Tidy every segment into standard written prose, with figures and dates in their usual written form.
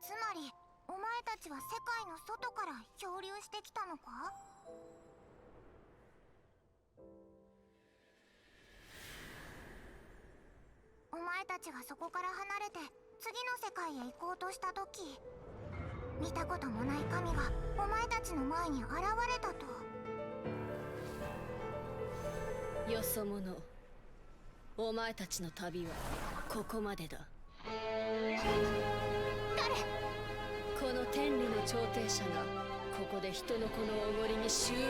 つまりお前たちは世界の外から漂流してきたのか？お前たちがそこから離れて次の世界へ行こうとした時、見たこともない神がお前たちの前に現れたと。よそ者、お前たちの旅はここまでだ。誰？この天理の調停者がここで人の子のおごりに終焉を。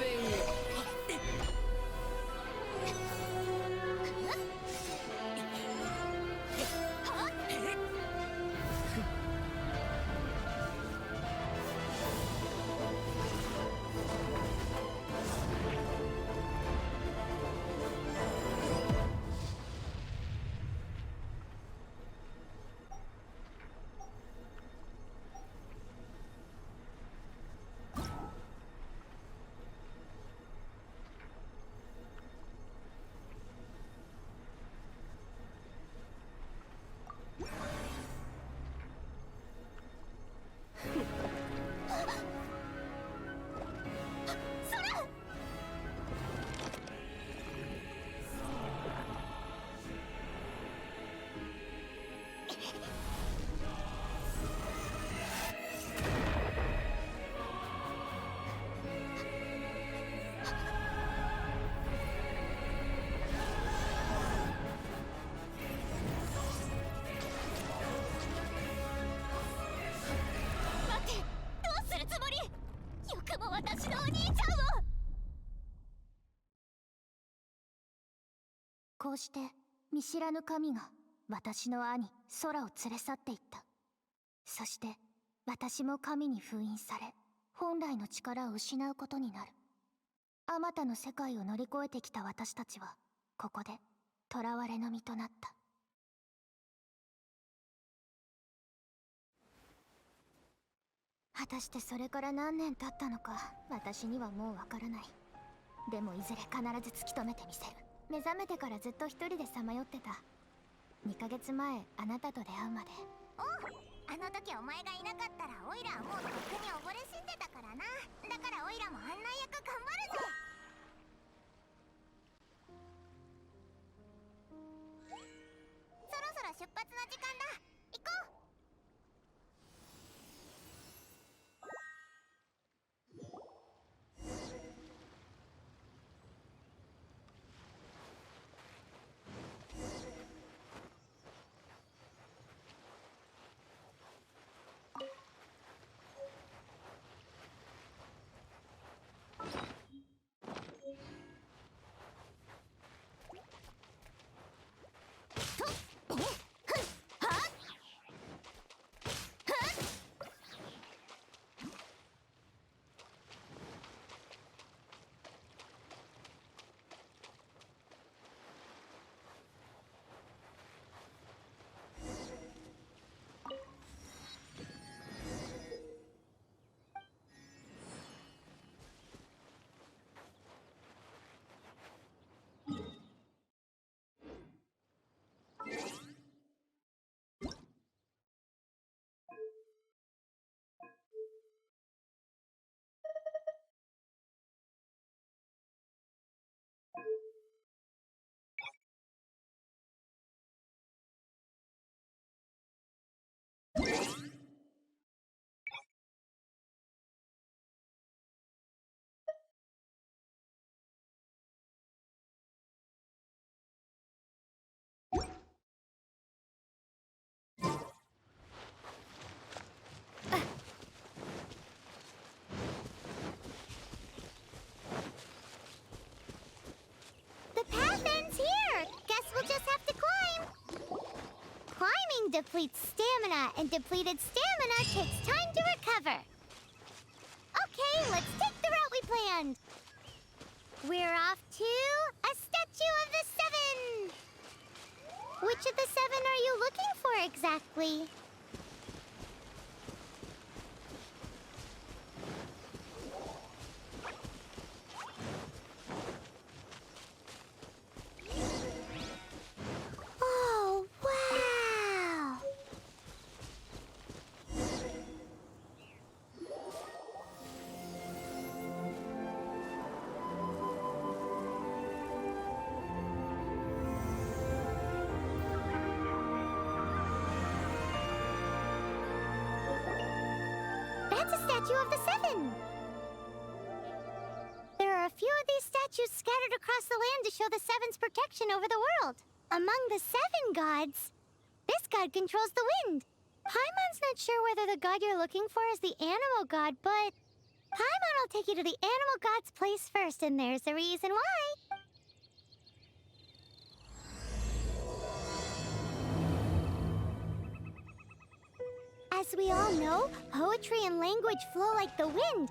私のお兄ちゃんを。こうして見知らぬ神が私の兄空を連れ去っていった。そして私も神に封印され、本来の力を失うことになる。あまたの世界を乗り越えてきた私たちはここで囚われの身となった。果たしてそれから何年経ったのか私にはもうわからない。でもいずれ必ず突き止めてみせる。目覚めてからずっと一人でさまよってた。2ヶ月前あなたと出会うまで。おう、あの時お前がいなかったらオイラはもうとっくに溺れ死んでたからな。だからオイラも案内役頑張るぜ。そろそろ出発の時間だ。行こう。Depletes stamina, and depleted stamina takes time to recover. Okay, let's take the route we planned. We're off to a Statue of the Seven. Which of the seven are you looking for exactly? Statue of the Seven. There are a few of these statues scattered across the land to show the Seven's protection over the world. Among the seven gods, this god controls the wind. Paimon's not sure whether the god you're looking for is the animal god, but Paimon will take you to the animal god's place first, and there's the reason why. As we all know, poetry and language flow like the wind.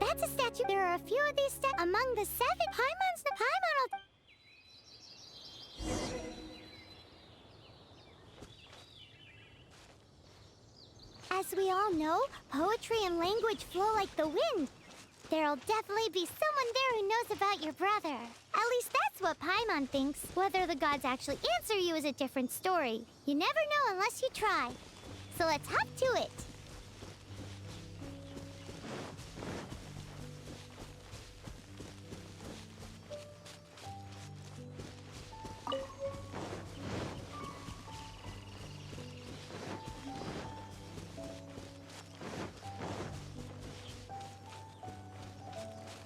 That's a statue. There are a few of these among the seven. Paimon will... As we all know, poetry and language flow like the wind. There'll definitely be someone there who knows about your brother. At least that's what Paimon thinks. Whether the gods actually answer you is a different story. You never know unless you try. So let's hop to it.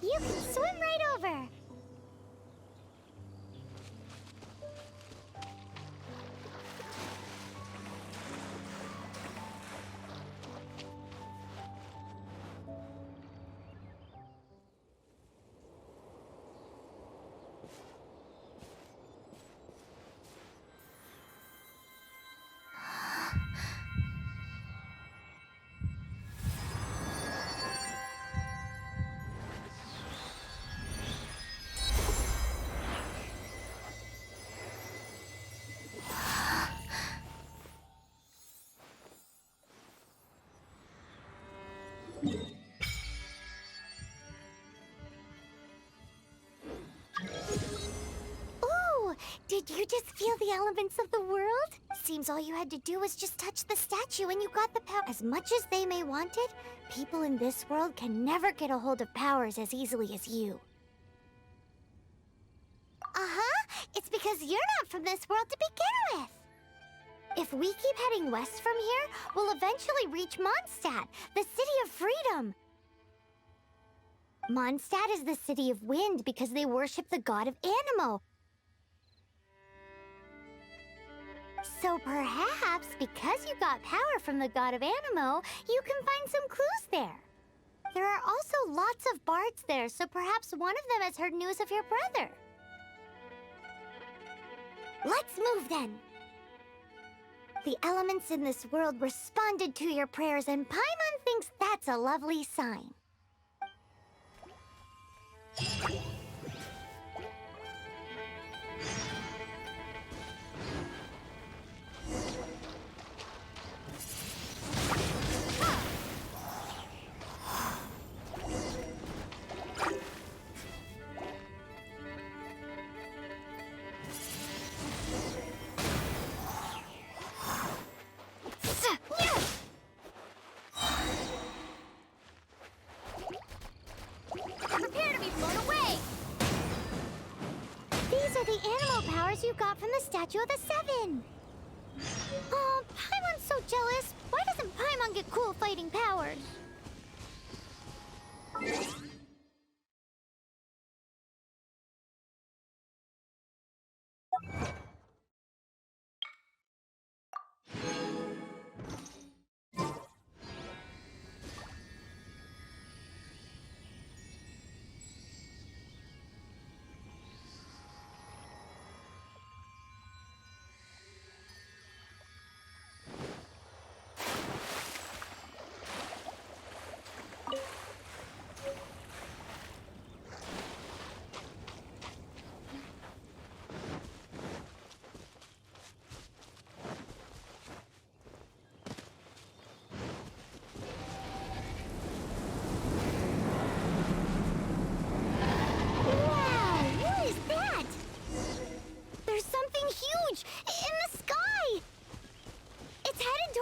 You can swim right over. Ooh, did you just feel the elements of the world? Seems all you had to do was just touch the statue and you got the power. As much as they may want it, people in this world can never get a hold of powers as easily as you. Uh-huh, it's because you're not from this world to begin with. If we keep heading west from here, we'll eventually reach Mondstadt, the City of Freedom. Mondstadt is the City of Wind because they worship the god of Anemo. So perhaps, because you got power from the god of Anemo, you can find some clues there. There are also lots of bards there, so perhaps one of them has heard news of your brother. Let's move then. The elements in this world responded to your prayers, and Paimon thinks that's a lovely sign. Prepare to be blown away! These are the animal powers you got from the Statue of the Seven. Oh, Paimon's so jealous. Why doesn't Paimon get cool fighting powers?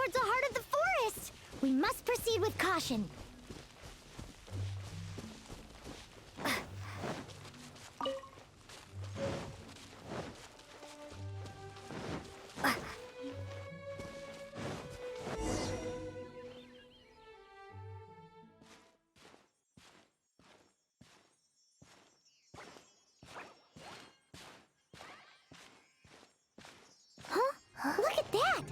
towards the heart of the forest! We must proceed with caution. Look at that!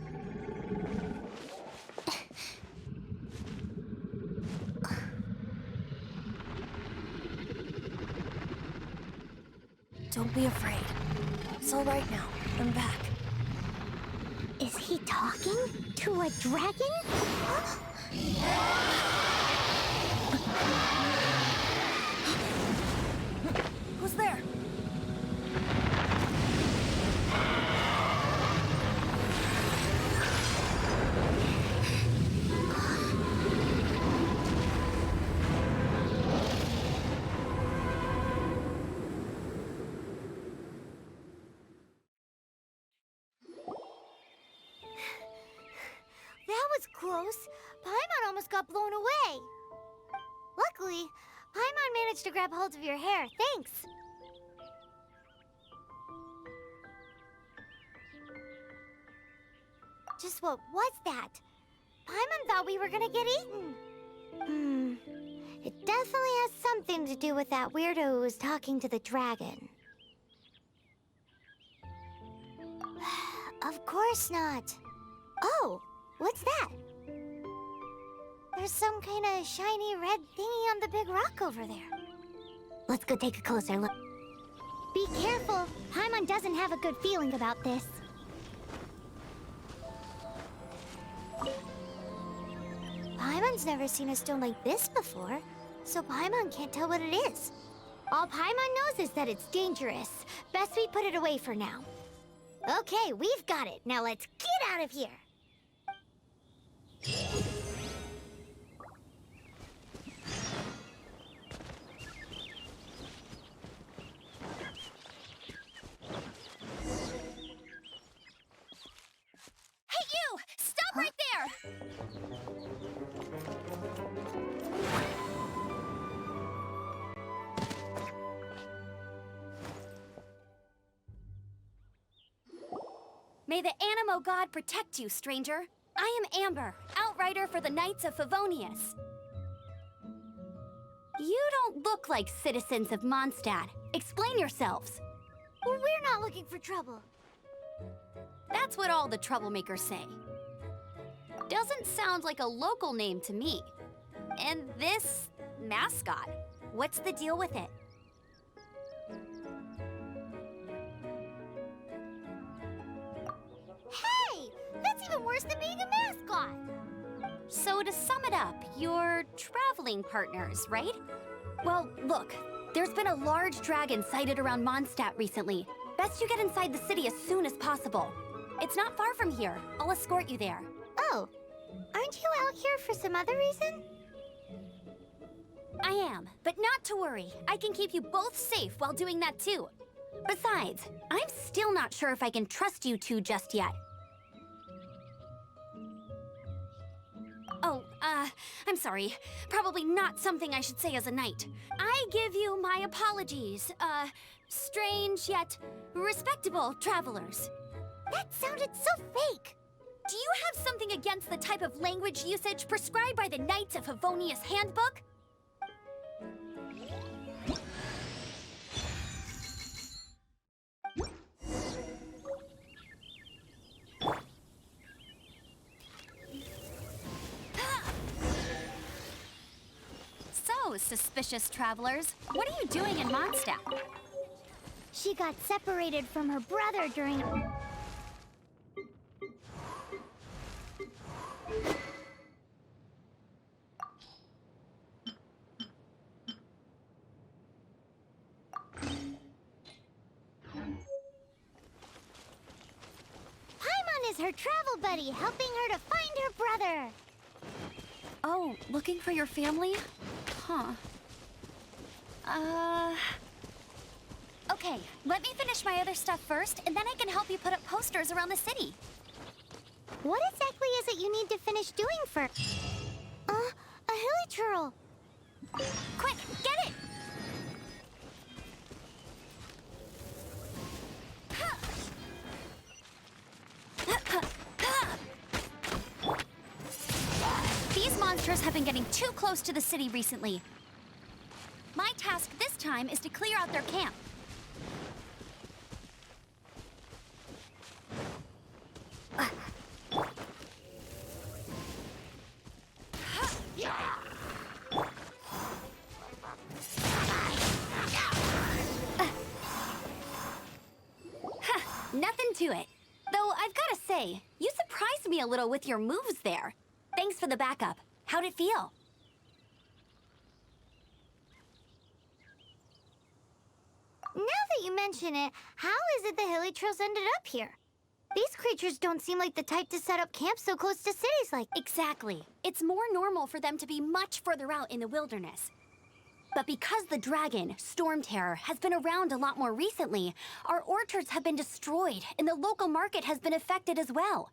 Don't be afraid. It's all right now. I'm back. Is he talking to a dragon? Who's there? That was close. Paimon almost got blown away. Luckily, Paimon managed to grab hold of your hair. Thanks. Just what was that? Paimon thought we were gonna get eaten. It definitely has something to do with that weirdo who was talking to the dragon. Of course not. Oh, what's that? There's some kind of shiny red thingy on the big rock over there. Let's go take a closer look. Be careful. Paimon doesn't have a good feeling about this. Paimon's never seen a stone like this before, so Paimon can't tell what it is. All Paimon knows is that it's dangerous. Best we put it away for now. Okay, we've got it. Now let's get out of here. Hey, you! Stop right there! May the Anemo god protect you, stranger. I am Amber, outrider for the Knights of Favonius. You don't look like citizens of Mondstadt. Explain yourselves. Well, we're not looking for trouble. That's what all the troublemakers say. Doesn't sound like a local name to me. And this mascot, what's the deal with it? Hey! That's even worse than being a mascot! So to sum it up, you're traveling partners, right? Well, look, there's been a large dragon sighted around Mondstadt recently. Best you get inside the city as soon as possible. It's not far from here. I'll escort you there. Oh, aren't you out here for some other reason? I am, but not to worry. I can keep you both safe while doing that too. Besides, I'm still not sure if I can trust you two just yet. Oh, I'm sorry. Probably not something I should say as a knight. I give you my apologies, strange yet respectable travelers. That sounded so fake! Do you have something against the type of language usage prescribed by the Knights of Favonius Handbook? So, suspicious travelers, what are you doing in Mondstadt? She got separated from her brother during... Paimon is her travel buddy, helping her to find her brother. Oh, looking for your family? Huh. Okay, let me finish my other stuff first, and then I can help you put up posters around the city. What exactly is it you need to finish doing first? A hilichurl. Quick, get it! These monsters have been getting too close to the city recently. My task this time is to clear out their camp. Nothing to it. Though I've gotta say, you surprised me a little with your moves there. Thanks for the backup. How'd it feel? Now that you mention it, how is it the hilichurls ended up here? These creatures don't seem like the type to set up camp so close to cities like... Exactly. It's more normal for them to be much further out in the wilderness. But because the dragon, Storm Terror, has been around a lot more recently, our orchards have been destroyed and the local market has been affected as well.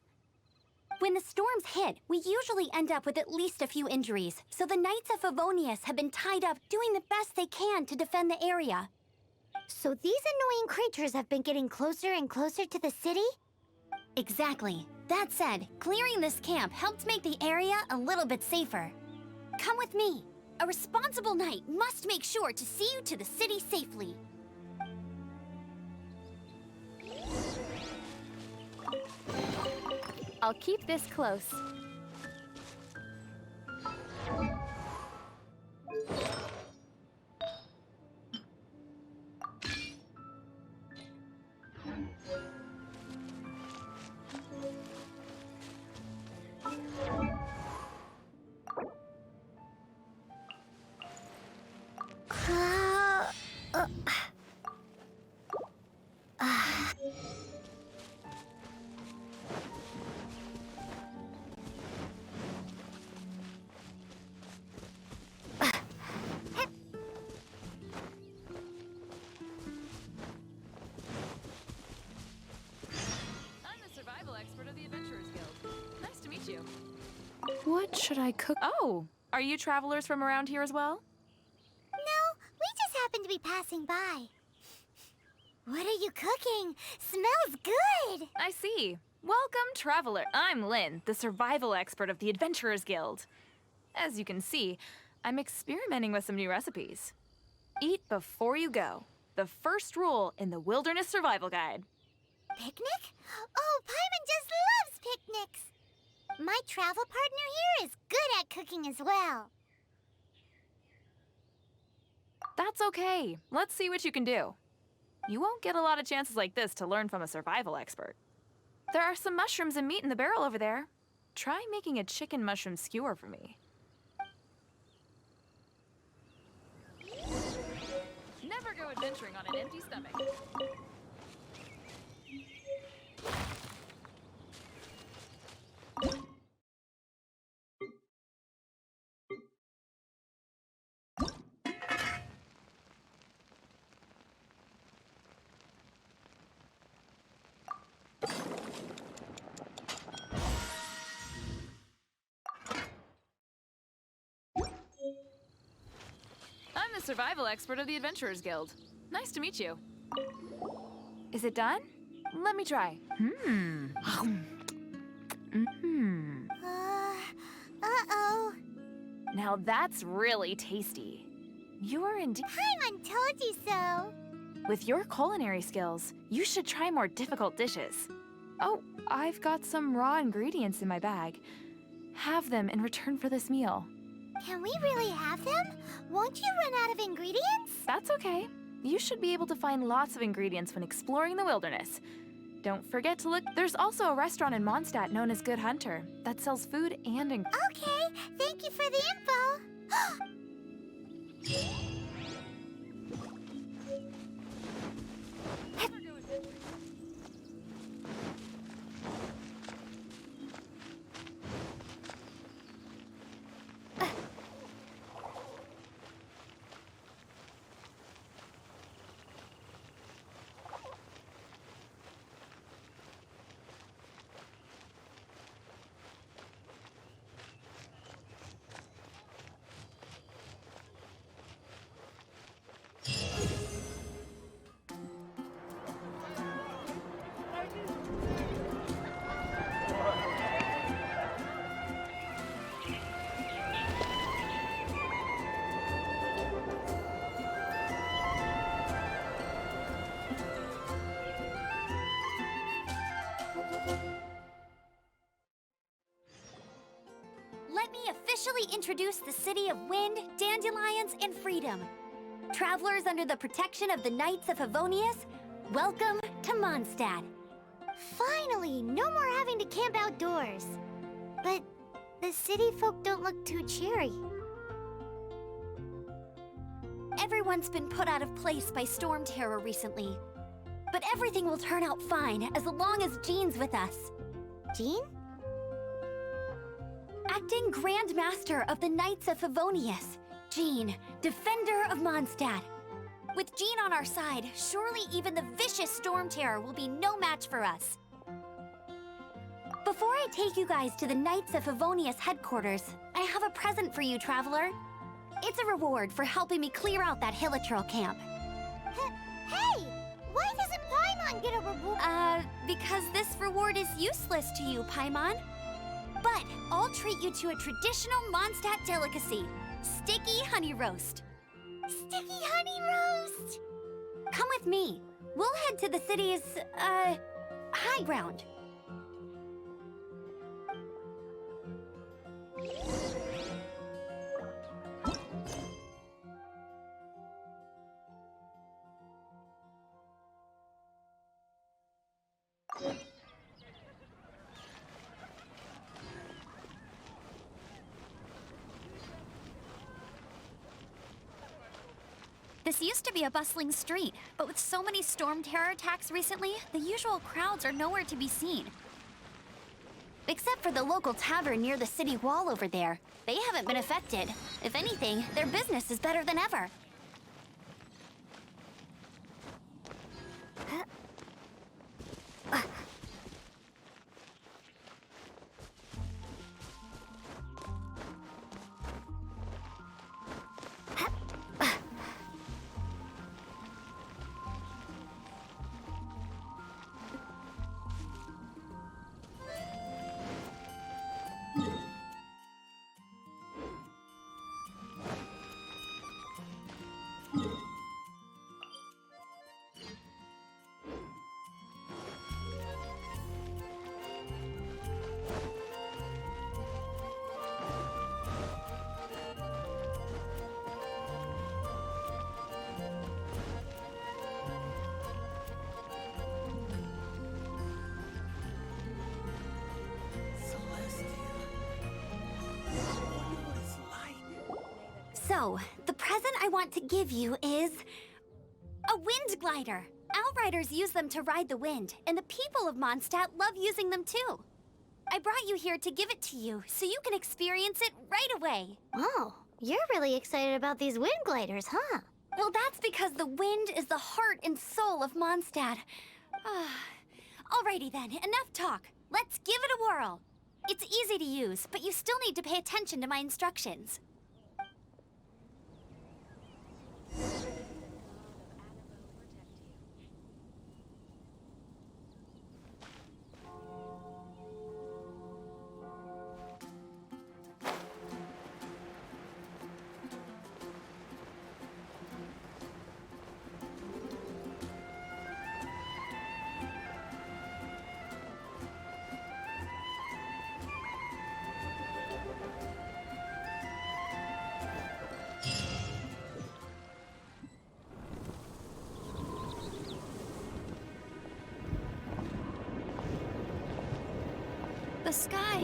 When the storms hit, we usually end up with at least a few injuries, so the Knights of Favonius have been tied up doing the best they can to defend the area. So these annoying creatures have been getting closer and closer to the city? Exactly. That said, clearing this camp helped make the area a little bit safer. Come with me. A responsible knight must make sure to see you to the city safely. I'll keep this close. What should I cook? Oh, are you travelers from around here as well? No, we just happened to be passing by. What are you cooking? Smells good! I see. Welcome, traveler. I'm Lynn, the survival expert of the Adventurers Guild. As you can see, I'm experimenting with some new recipes. Eat before you go. The first rule in the Wilderness Survival Guide. Picnic? Oh, Paimon just loves picnics! My travel partner here is good at cooking as well. That's okay. Let's see what you can do. You won't get a lot of chances like this to learn from a survival expert. There are some mushrooms and meat in the barrel over there. Try making a chicken mushroom skewer for me. Never go adventuring on an empty stomach. I'm the survival expert of the Adventurers Guild. Nice to meet you. Is it done? Let me try. Uh-oh. Now that's really tasty. You're indeed... Paimon told you so. With your culinary skills, you should try more difficult dishes. Oh, I've got some raw ingredients in my bag. Have them in return for this meal. Can we really have them? Won't you run out of ingredients? That's okay. You should be able to find lots of ingredients when exploring the wilderness. Don't forget to look. There's also a restaurant in Mondstadt known as Good Hunter that sells food and Okay, thank you for the info. officially introduce the city of wind, dandelions, and freedom. Travelers under the protection of the Knights of Favonius, welcome to Mondstadt. Finally, no more having to camp outdoors. But the city folk don't look too cheery. Everyone's been put out of place by storm terror recently. But everything will turn out fine as long as Jean's with us. Jean? Acting Grand Master of the Knights of Favonius, Jean, Defender of Mondstadt. With Jean on our side, surely even the vicious storm terror will be no match for us. Before I take you guys to the Knights of Favonius headquarters, I have a present for you, Traveler. It's a reward for helping me clear out that Hilichurl camp. Hey! Why doesn't Paimon get a reward? Because this reward is useless to you, Paimon. But I'll treat you to a traditional Mondstadt delicacy, sticky honey roast. Sticky honey roast! Come with me. We'll head to the city's, high ground. This used to be a bustling street, but with so many storm terror attacks recently, the usual crowds are nowhere to be seen. Except for the local tavern near the city wall over there. They haven't been affected. If anything, their business is better than ever. So, the present I want to give you is a wind glider. Outriders use them to ride the wind, and the people of Mondstadt love using them too. I brought you here to give it to you, so you can experience it right away. Oh, you're really excited about these wind gliders, huh? Well, that's because the wind is the heart and soul of Mondstadt. Alrighty then, enough talk. Let's give it a whirl. It's easy to use, but you still need to pay attention to my instructions. The sky.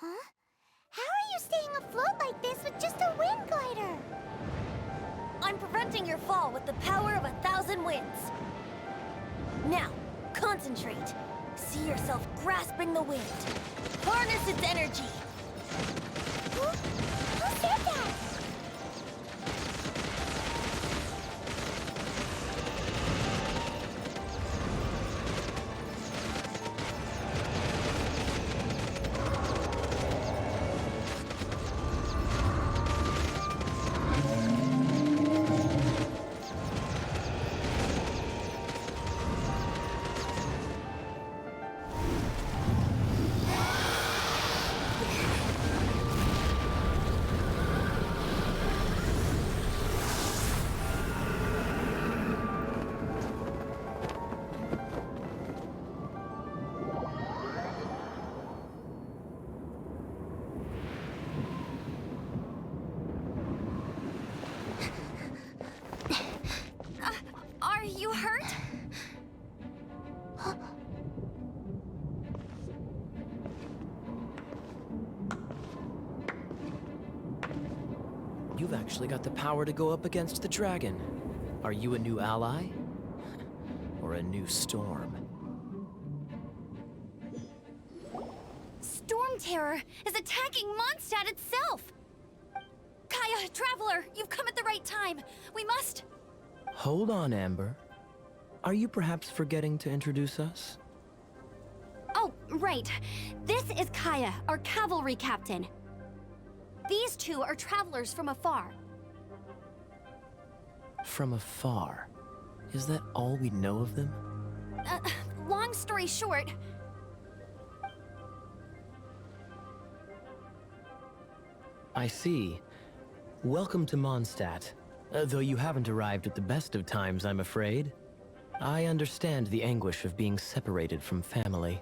Huh? How are you staying afloat like this with just a wind glider? preventing your fall with the power of 1,000 winds. Now, concentrate. See yourself grasping the wind. Harness its energy. Who said that? Are you hurt? You've actually got the power to go up against the dragon. Are you a new ally? Or a new storm? Storm Terror is attacking Mondstadt itself! Kaya, Traveler, you've come at the right time. We must... Hold on, Amber. Are you perhaps forgetting to introduce us? Oh, right. This is Kaya, our cavalry captain. These two are travelers from afar. From afar? Is that all we know of them? Long story short... I see. Welcome to Mondstadt. Though you haven't arrived at the best of times, I'm afraid. I understand the anguish of being separated from family.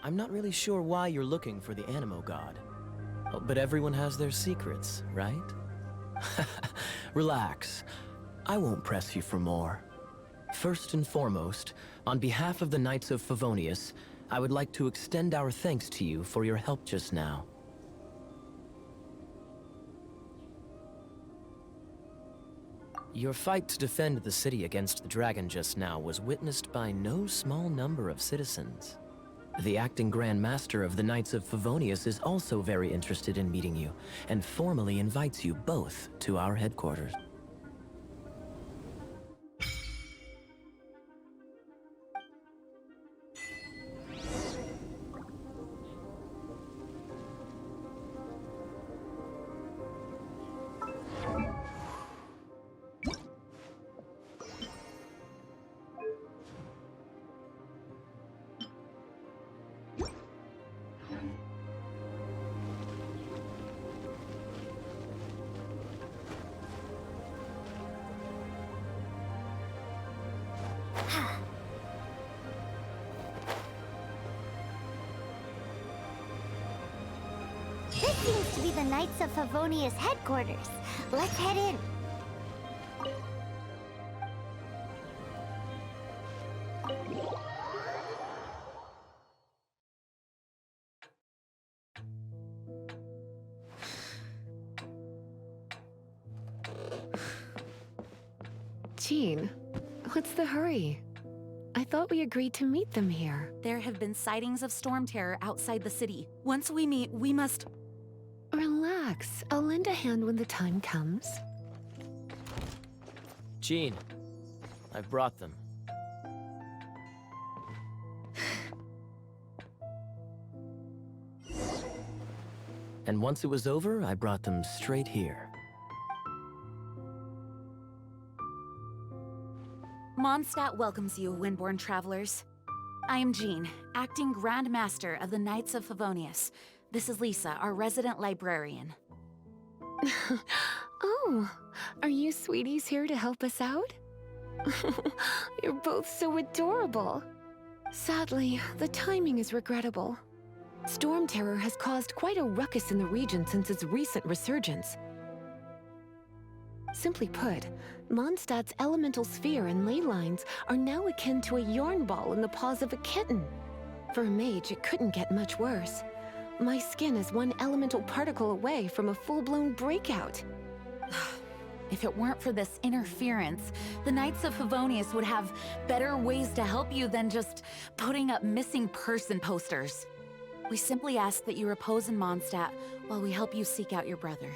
I'm not really sure why you're looking for the Anemo god. But everyone has their secrets, right? Relax. I won't press you for more. First and foremost, on behalf of the Knights of Favonius, I would like to extend our thanks to you for your help just now. Your fight to defend the city against the dragon just now was witnessed by no small number of citizens. The acting Grand Master of the Knights of Favonius is also very interested in meeting you, and formally invites you both to our headquarters. This seems to be the Knights of Favonius headquarters. Let's head in. Jean, what's the hurry? I thought we agreed to meet them here. There have been sightings of storm terror outside the city. Once we meet, we must... Relax. I'll lend a hand when the time comes. Jean, I've brought them. And once it was over, I brought them straight here. Mondstadt welcomes you, Windborn travelers. I am Jean, acting Grand Master of the Knights of Favonius. This is Lisa, our resident librarian. Oh, are you sweeties here to help us out? You're both so adorable. Sadly, the timing is regrettable. Storm Terror has caused quite a ruckus in the region since its recent resurgence. Simply put, Mondstadt's elemental sphere and ley lines are now akin to a yarn ball in the paws of a kitten. For a mage, it couldn't get much worse. My skin is one elemental particle away from a full-blown breakout. If it weren't for this interference, the Knights of Favonius would have better ways to help you than just putting up missing person posters. We simply ask that you repose in Mondstadt while we help you seek out your brother.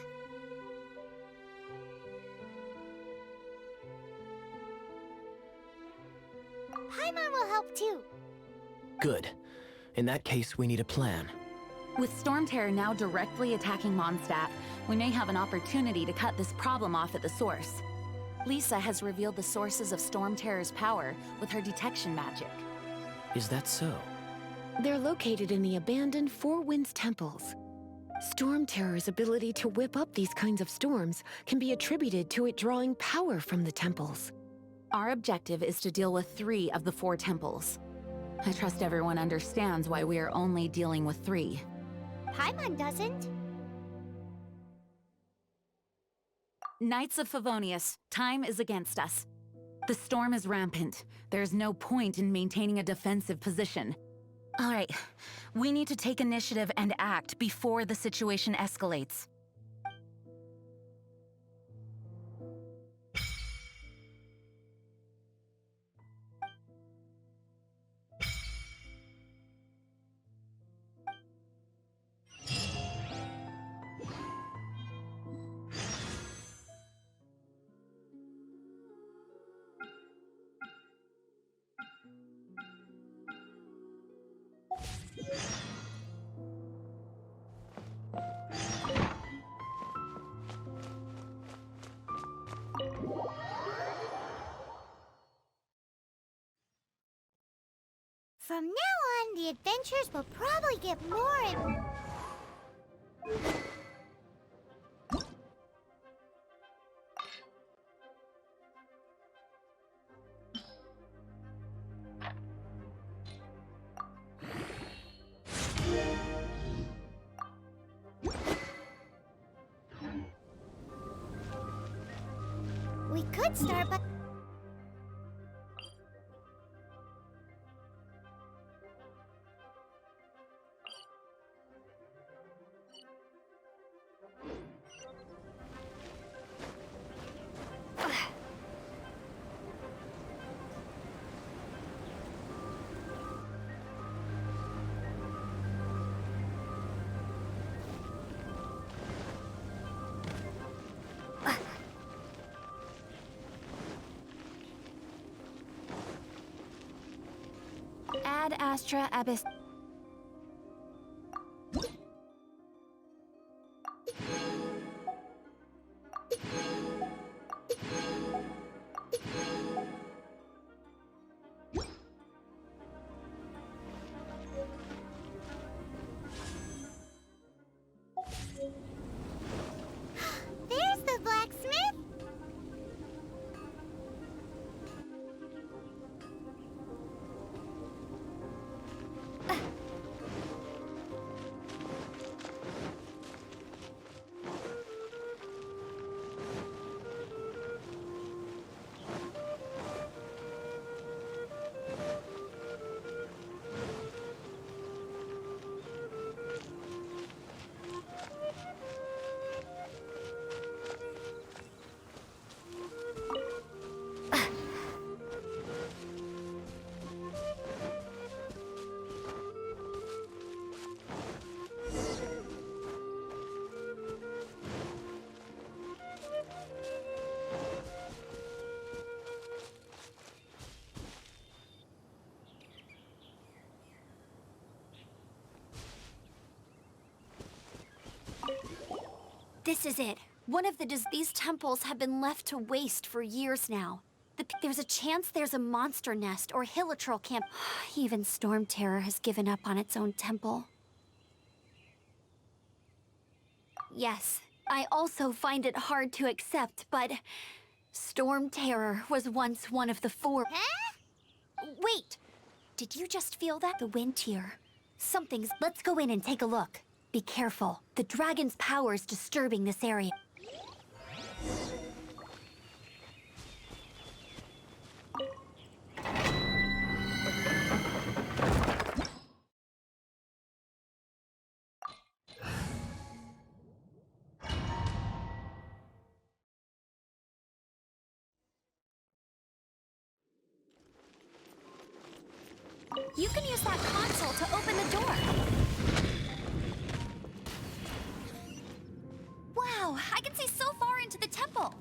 Paimon will help too. Good. In that case, we need a plan. With Storm Terror now directly attacking Mondstadt, we may have an opportunity to cut this problem off at the source. Lisa has revealed the sources of Storm Terror's power with her detection magic. Is that so? They're located in the abandoned Four Winds temples. Storm Terror's ability to whip up these kinds of storms can be attributed to it drawing power from the temples. Our objective is to deal with 3 of the 4 temples. I trust everyone understands why we are only dealing with 3. Paimon doesn't. Knights of Favonius, time is against us. The storm is rampant. There's no point in maintaining a defensive position. All right, we need to take initiative and act before the situation escalates. From now on, the adventures will probably get more and... We could start by... Ad Astra Abyss. There's the blacksmith! This is it. One of these temples have been left to waste for years now. There's a chance there's a monster nest or hilitrol camp. Even Storm Terror has given up on its own temple. Yes, I also find it hard to accept, but Storm Terror was once one of the 4. Huh? Wait! Did you just feel that? The wind here. Something's... Let's go in and take a look. Be careful. The dragon's power is disturbing this area. You can use that console to open the door. Wow, I can see so far into the temple.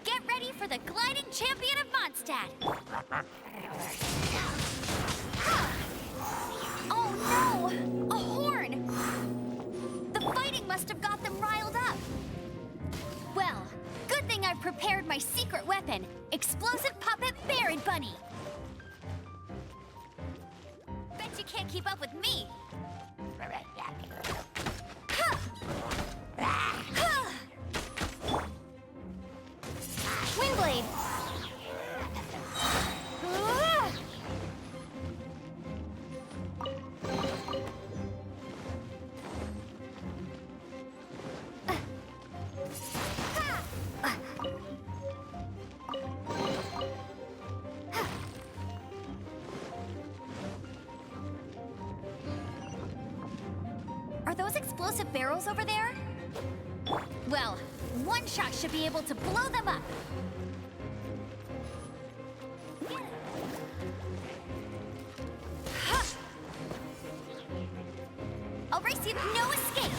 Get ready for the gliding champion of Mondstadt. Oh no! A horn! The fighting must have got them riled up. Well, good thing I've prepared my secret weapon, explosive puppet Berry Bunny. Bet you can't keep up with me. Windblade! Are those explosive barrels over there? Well, one shot should be able to blow them up. I'll race you, no escape!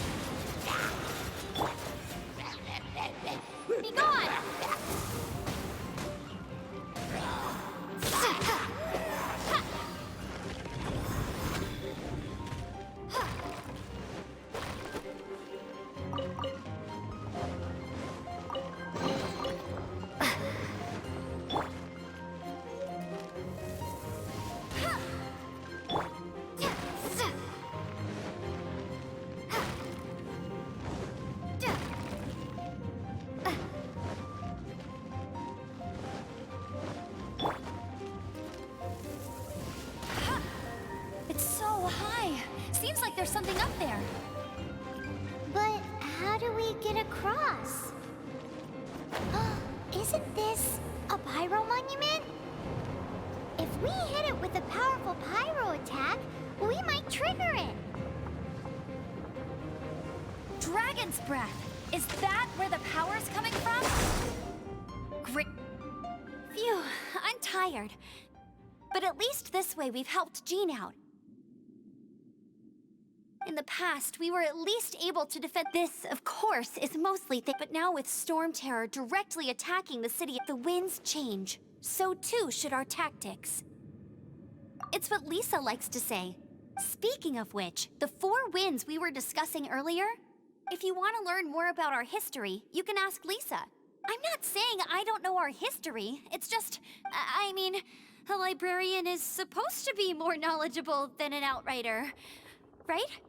Be gone! It's so high. Seems like there's something up there. But how do we get across? Isn't this a pyro monument? If we hit it with a powerful pyro attack, we might trigger it. Dragon's breath. Is that where the power's coming from? Great. Phew, I'm tired. But at least this way we've helped Jean out. In the past, we were at least able to defend this, of course, is mostly but now with Storm Terror directly attacking the city, the winds change. So too should our tactics. It's what Lisa likes to say. Speaking of which, the 4 winds we were discussing earlier, if you want to learn more about our history, you can ask Lisa. I'm not saying I don't know our history, it's just, I mean, a librarian is supposed to be more knowledgeable than an outrider, right?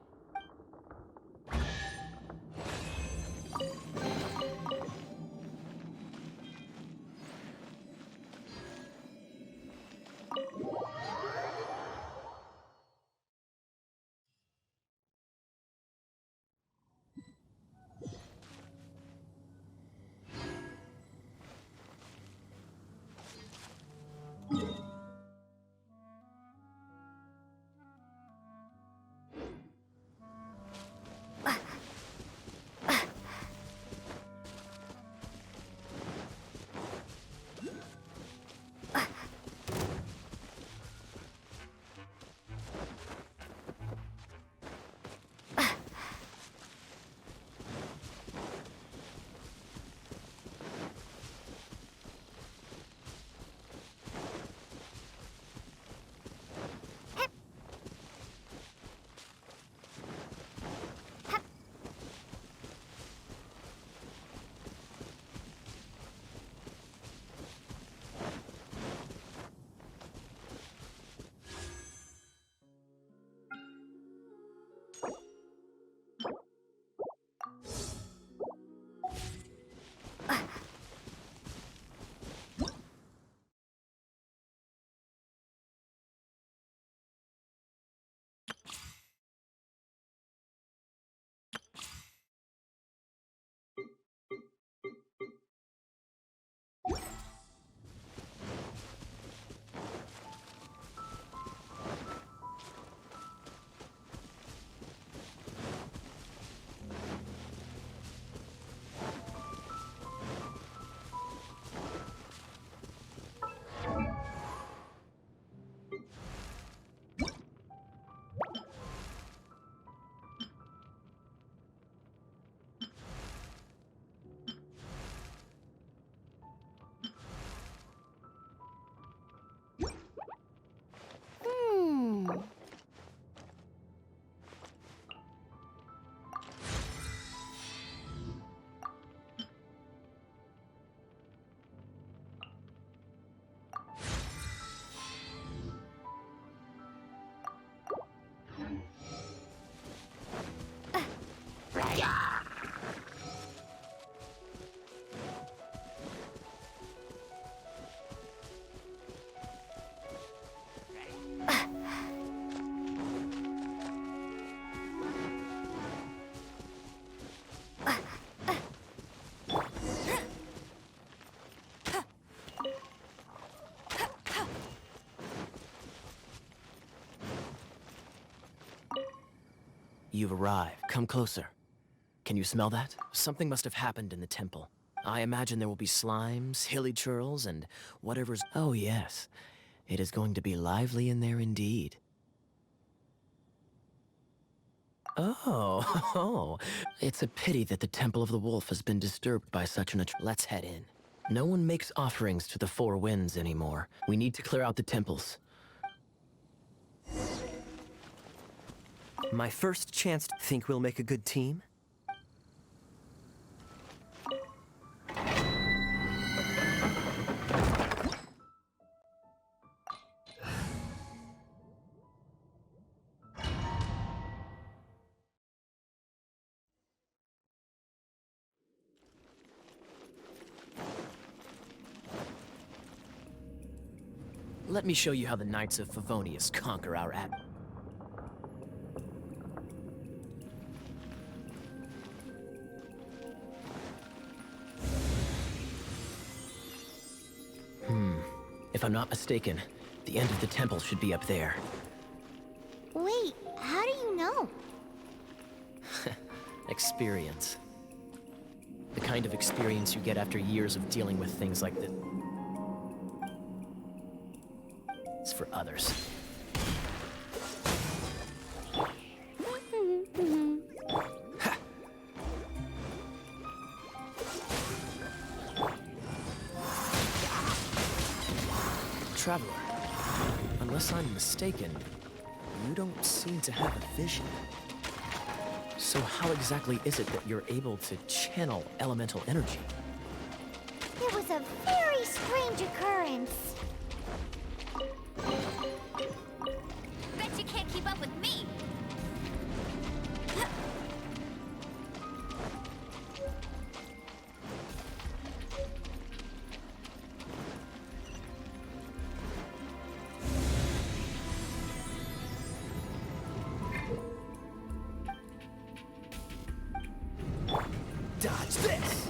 You've arrived. Come closer. Can you smell that? Something must have happened in the temple. I imagine there will be slimes, hilly churls, and whatever's... Oh yes, it is going to be lively in there indeed. Oh, it's a pity that the Temple of the Wolf has been disturbed by such an... Let's head in. No one makes offerings to the Four Winds anymore. We need to clear out the temples. My first chance to think we'll make a good team? Let me show you how the Knights of Favonius conquer our ad... If I'm not mistaken, the end of the temple should be up there. Wait, how do you know? Experience. The kind of experience you get after years of dealing with things like this. It's for others. Ha! Traveler, unless I'm mistaken, you don't seem to have a vision. So how exactly is it that you're able to channel elemental energy? It was a very strange occurrence. Bet you can't keep up with me! Dodge this!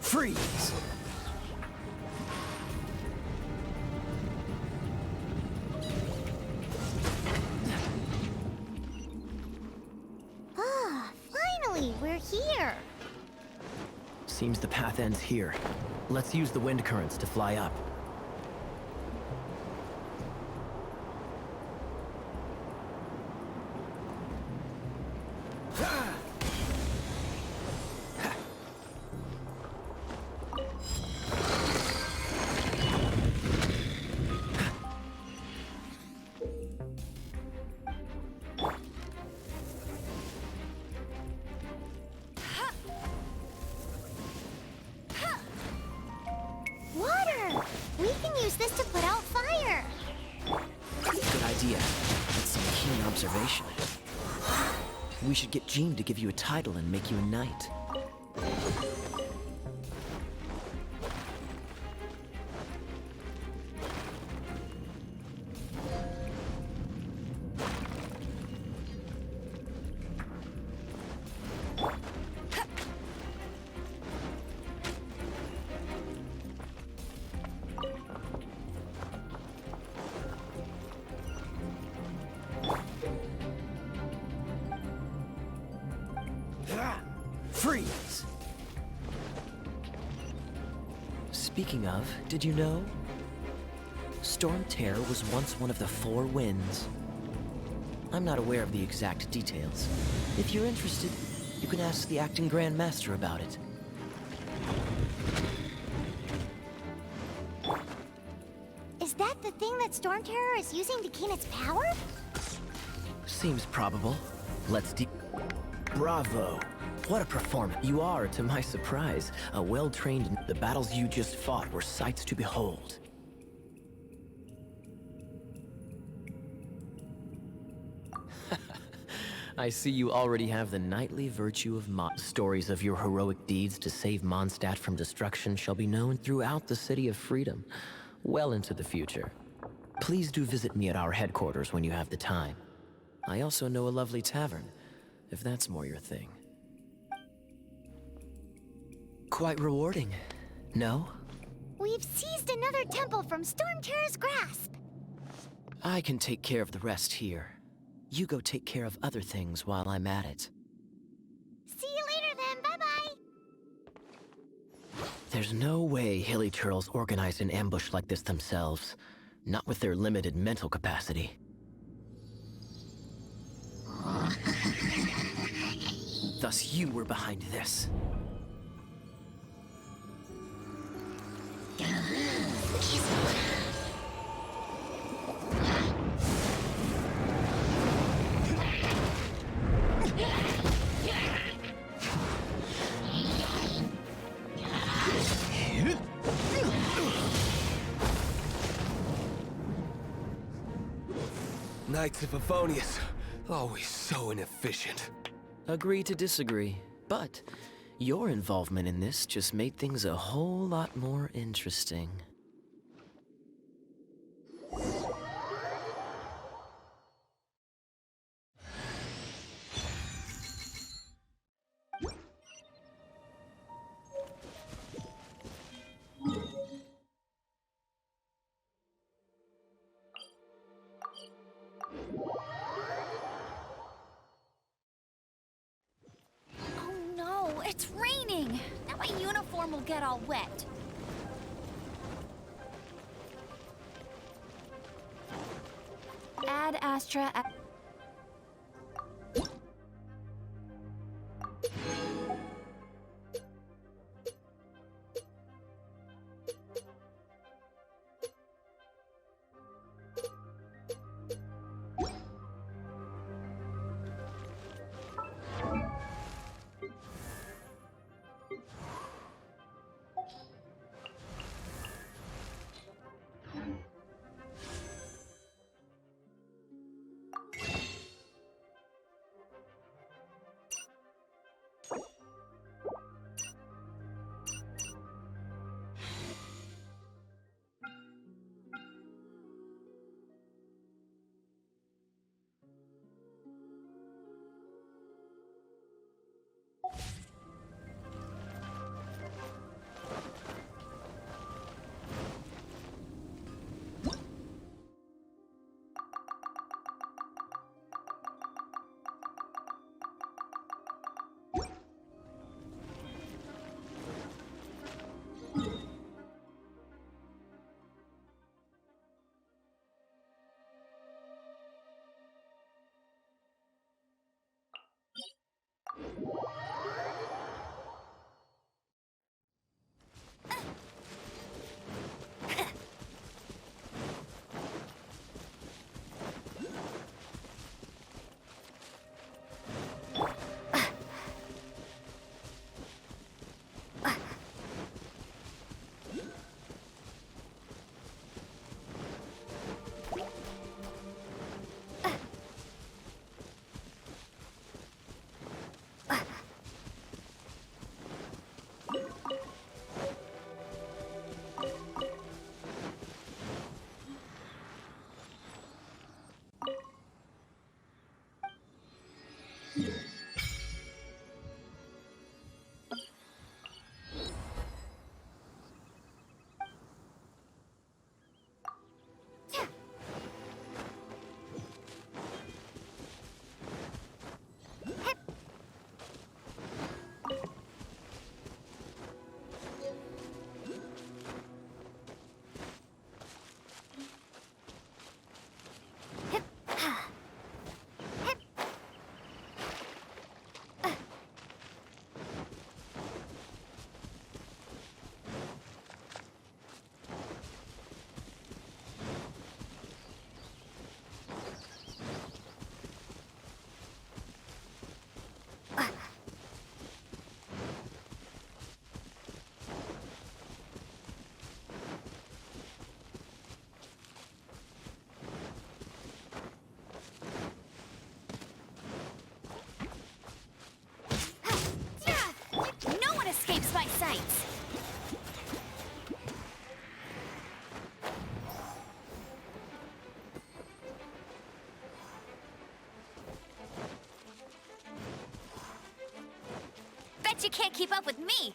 Freeze! Ah, finally, we're here. Seems the path ends here. Let's use the wind currents to fly up. Water! We can use this to put out fire. Good idea. That's some keen observation. We should get Jean to give you a title and make you a knight. Freeze! Speaking of, did you know? Storm Terror was once one of the Four Winds. I'm not aware of the exact details. If you're interested, you can ask the acting Grand Master about it. Is that the thing that Storm Terror is using to gain its power? Seems probable. Let's Bravo! What a performance. You are, to my surprise, a well-trained... The battles you just fought were sights to behold. I see you already have the knightly virtue of Stories of your heroic deeds to save Mondstadt from destruction shall be known throughout the City of Freedom, well into the future. Please do visit me at our headquarters when you have the time. I also know a lovely tavern, if that's more your thing. Quite rewarding, no? We've seized another temple from Storm Terror's grasp. I can take care of the rest here. You go take care of other things while I'm at it. See you later then, bye-bye! There's no way Hilly Turtles organized an ambush like this themselves. Not with their limited mental capacity. Thus you were behind this. Knights of Favonius, always so inefficient. Agree to disagree, but your involvement in this just made things a whole lot more interesting. Oh no, it's raining! Now my uniform will get all wet. Ad Astra. No one escapes my sights! Bet you can't keep up with me!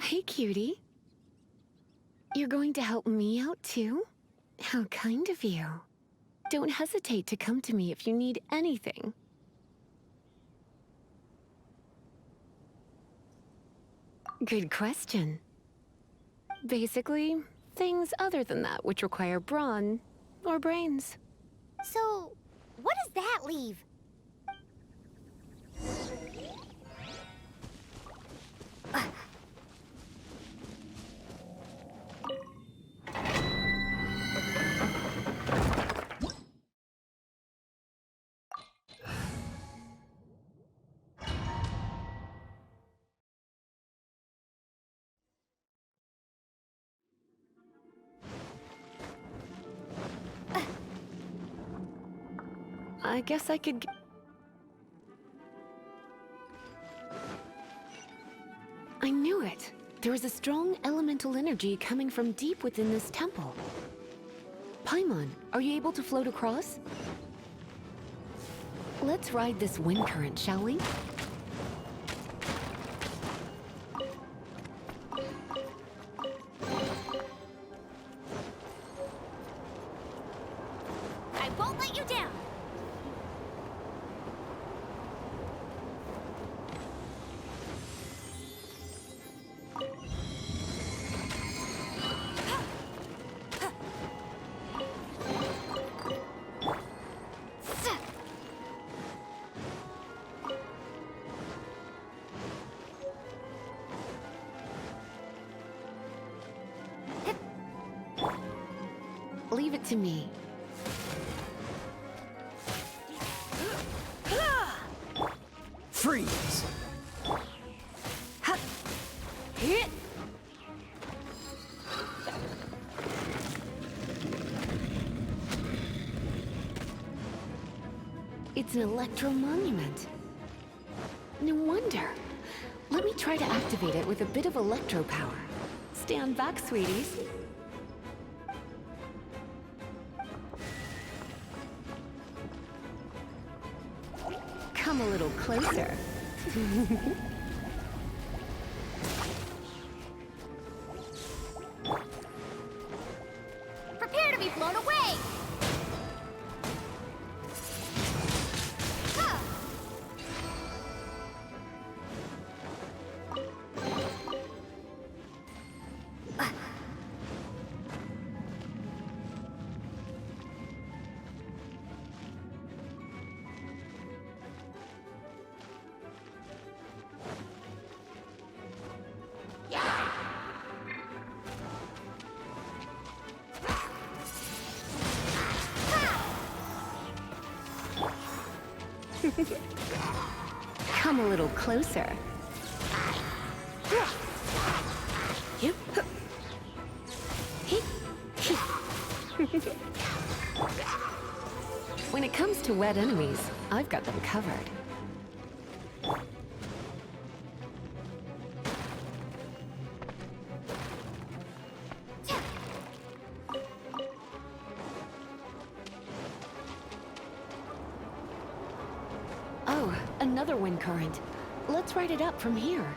Hey, cutie. You're going to help me out, too? How kind of you. Don't hesitate to come to me if you need anything. Good question. Basically, things other than that which require brawn or brains. So, what does that leave? I guess I could... I knew it. There is a strong elemental energy coming from deep within this temple. Paimon, are you able to float across? Let's ride this wind current, shall we? I won't let you down! Leave it to me. Freeze! It's an electro monument. No wonder. Let me try to activate it with a bit of electro power. Stand back, sweeties. Come a little closer. Prepare to be blown away! Huh. Come a little closer. When it comes to wet enemies, I've got them covered. Oh, another wind current. Let's ride it up from here.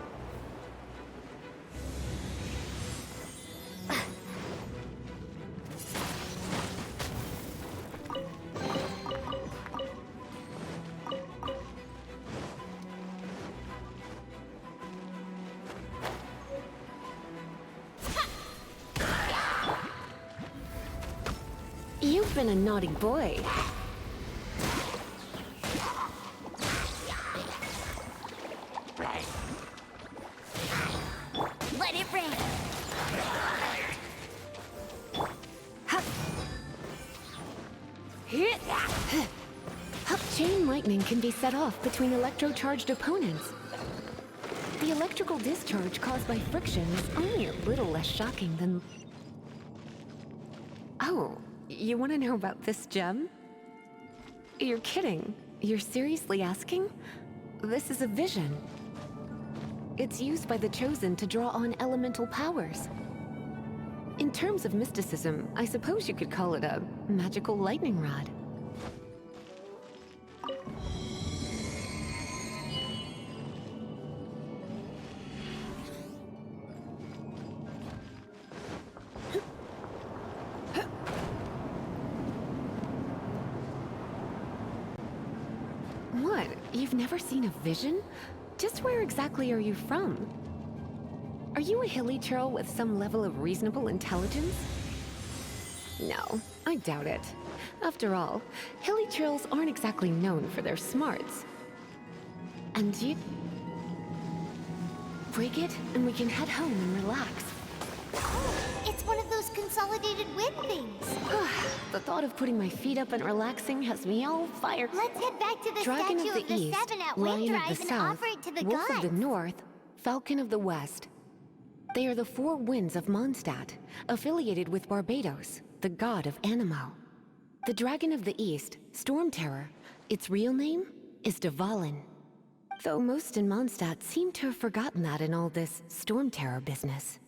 You've been a naughty boy. Let it rain! Chain lightning can be set off between electro-charged opponents. The electrical discharge caused by friction is only a little less shocking than... Oh, you want to know about this gem? You're kidding. You're seriously asking? This is a vision. It's used by the Chosen to draw on elemental powers. In terms of mysticism, I suppose you could call it a magical lightning rod. You've never seen a vision? Just where exactly are you from? Are you a hilly churl with some level of reasonable intelligence? No, I doubt it. After all, hilly churls aren't exactly known for their smarts. And you... break it, and we can head home and relax. Oh, it's one of those consolidated wind things. The thought of putting my feet up and relaxing has me all fired. Let's head back to the Dragon Statue of the East, Seven at Lion of Windrive the and South, offer it to the Wolf gods. of the North, Falcon of the West. They are the four winds of Mondstadt, affiliated with Barbados, the god of Anemo. The Dragon of the East, Storm Terror, its real name is Dvalin. Though most in Mondstadt seem to have forgotten that in all this Storm Terror business.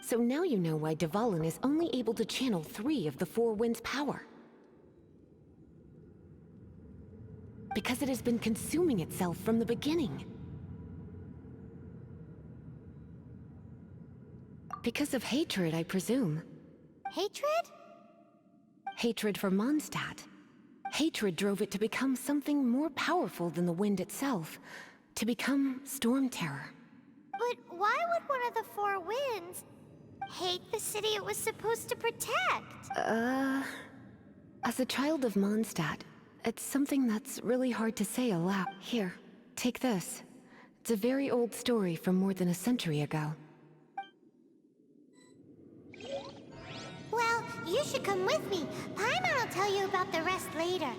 So now you know why Dvalin is only able to channel 3 of the four winds' power. Because it has been consuming itself from the beginning. Because of hatred, I presume. Hatred? Hatred for Mondstadt. Hatred drove it to become something more powerful than the wind itself. To become Storm Terror. But why would one of the four winds hate the city it was supposed to protect? As a child of Mondstadt, it's something that's really hard to say aloud. Here, take this. It's a very old story from more than a century ago. Well, you should come with me. Paimon will tell you about the rest later.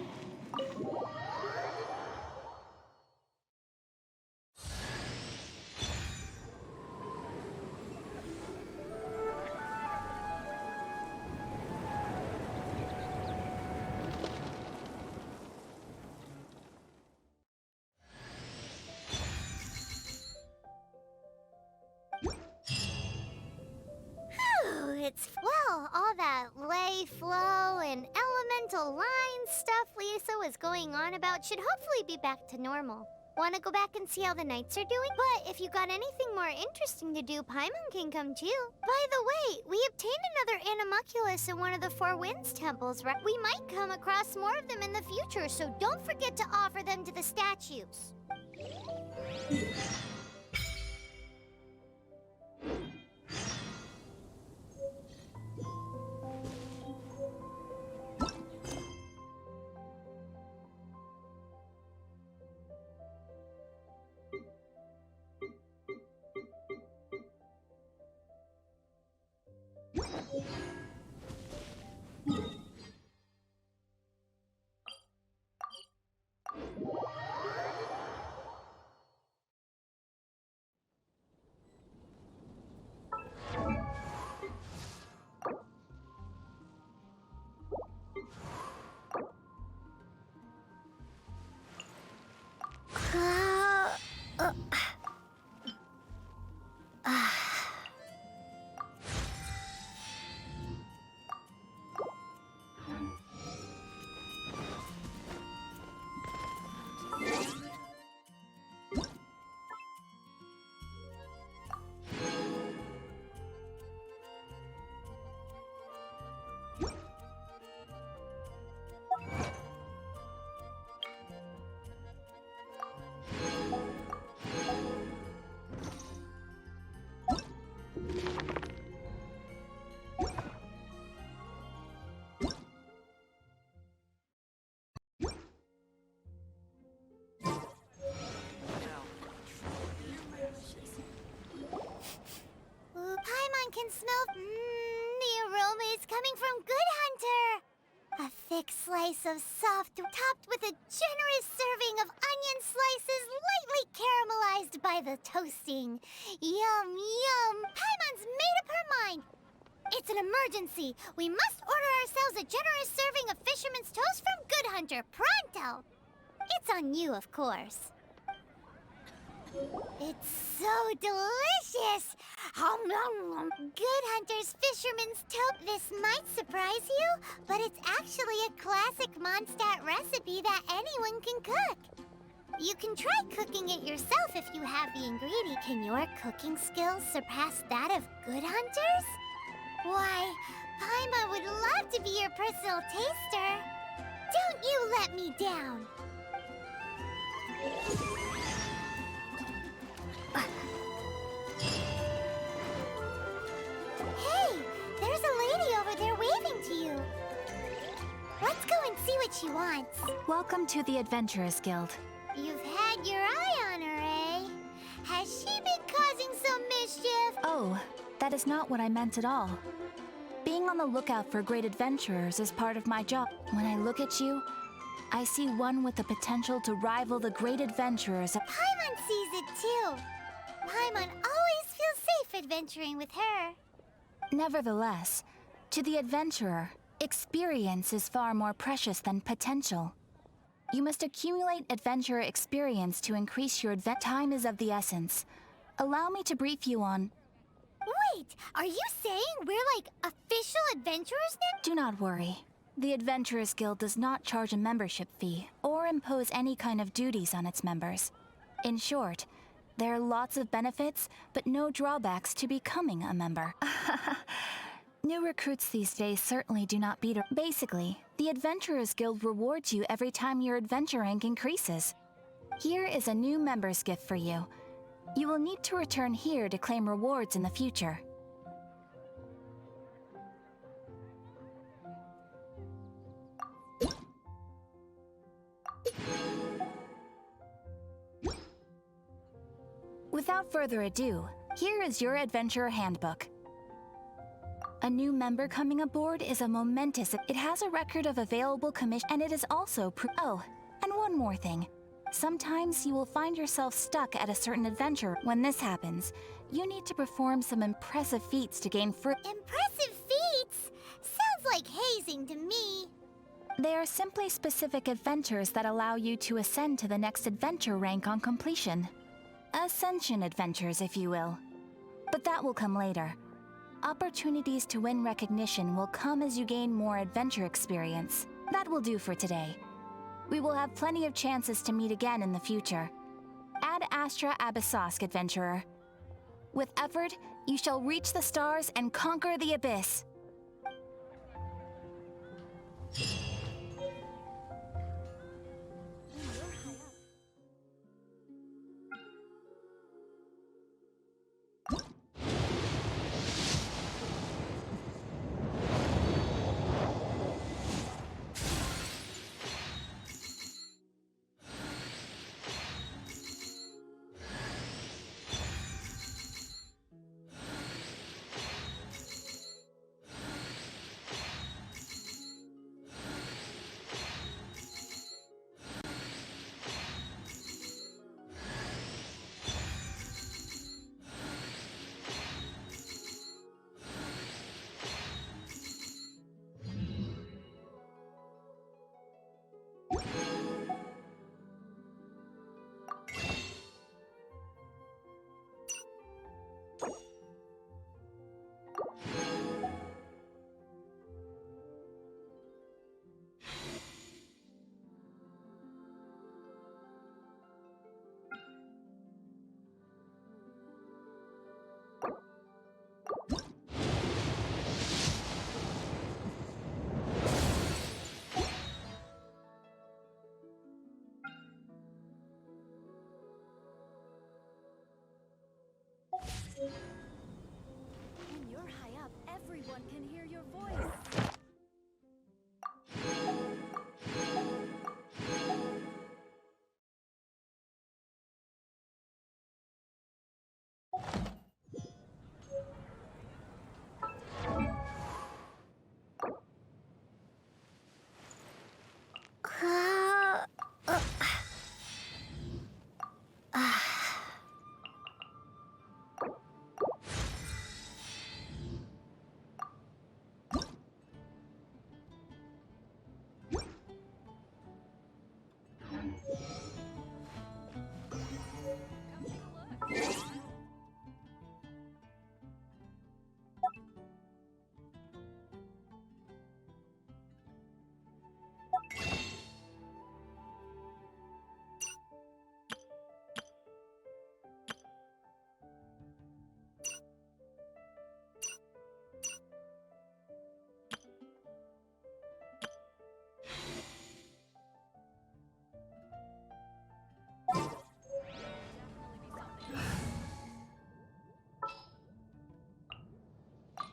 Well, all that lay, flow, and elemental line stuff Lisa was going on about should hopefully be back to normal. Want to go back and see how the knights are doing? But if you got anything more interesting to do, Paimon can come too. By the way, we obtained another Animalculus in one of the Four Winds temples, right? We might come across more of them in the future, so don't forget to offer them to the statues. Paimon can smell the aroma is coming from Good Hunter. A thick slice of soft, topped with a generous serving of onion slices lightly caramelized by the toasting. Yum, yum. Paimon's made up her mind. It's an emergency. We must order ourselves a generous serving of Fisherman's Toast from Good Hunter, pronto. It's on you, of course. It's so delicious! Good Hunter's Fisherman's Toast. This might surprise you, but it's actually a classic Mondstadt recipe that anyone can cook. You can try cooking it yourself if you have the ingredients. Can your cooking skills surpass that of Good Hunter's? Why, Paimon would love to be your personal taster. Don't you let me down! Hey, there's a lady over there waving to you. Let's go and see what she wants. Welcome to the Adventurers Guild. You've had your eye on her, eh? Has she been causing some mischief? Oh, that is not what I meant at all. Being on the lookout for great adventurers is part of my job. When I look at you, I see one with the potential to rival the great adventurers. Paimon sees it too. Paimon always feels safe adventuring with her. Nevertheless, to the adventurer, experience is far more precious than potential. You must accumulate adventurer experience to increase your time is of the essence. Allow me to brief you on... Wait, are you saying we're like official adventurers now? Do not worry. The Adventurers Guild does not charge a membership fee or impose any kind of duties on its members. In short, there are lots of benefits, but no drawbacks to becoming a member. New recruits these days certainly do not beat... Basically, the Adventurers Guild rewards you every time your adventure rank increases. Here is a new member's gift for you. You will need to return here to claim rewards in the future. Without further ado, here is your Adventurer Handbook. A new member coming aboard is a momentous... It has a record of available commission, and it is also... Oh, and one more thing. Sometimes you will find yourself stuck at a certain adventure. When this happens, you need to perform some impressive feats to gain fruit. Impressive feats? Sounds like hazing to me. They are simply specific adventures that allow you to ascend to the next adventure rank on completion. Ascension adventures, if you will. But that will come later. Opportunities to win recognition will come as you gain more adventure experience. That will do for today. We will have plenty of chances to meet again in the future. Ad Astra Abyssosk, adventurer. With effort, you shall reach the stars and conquer the abyss.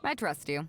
I trust you.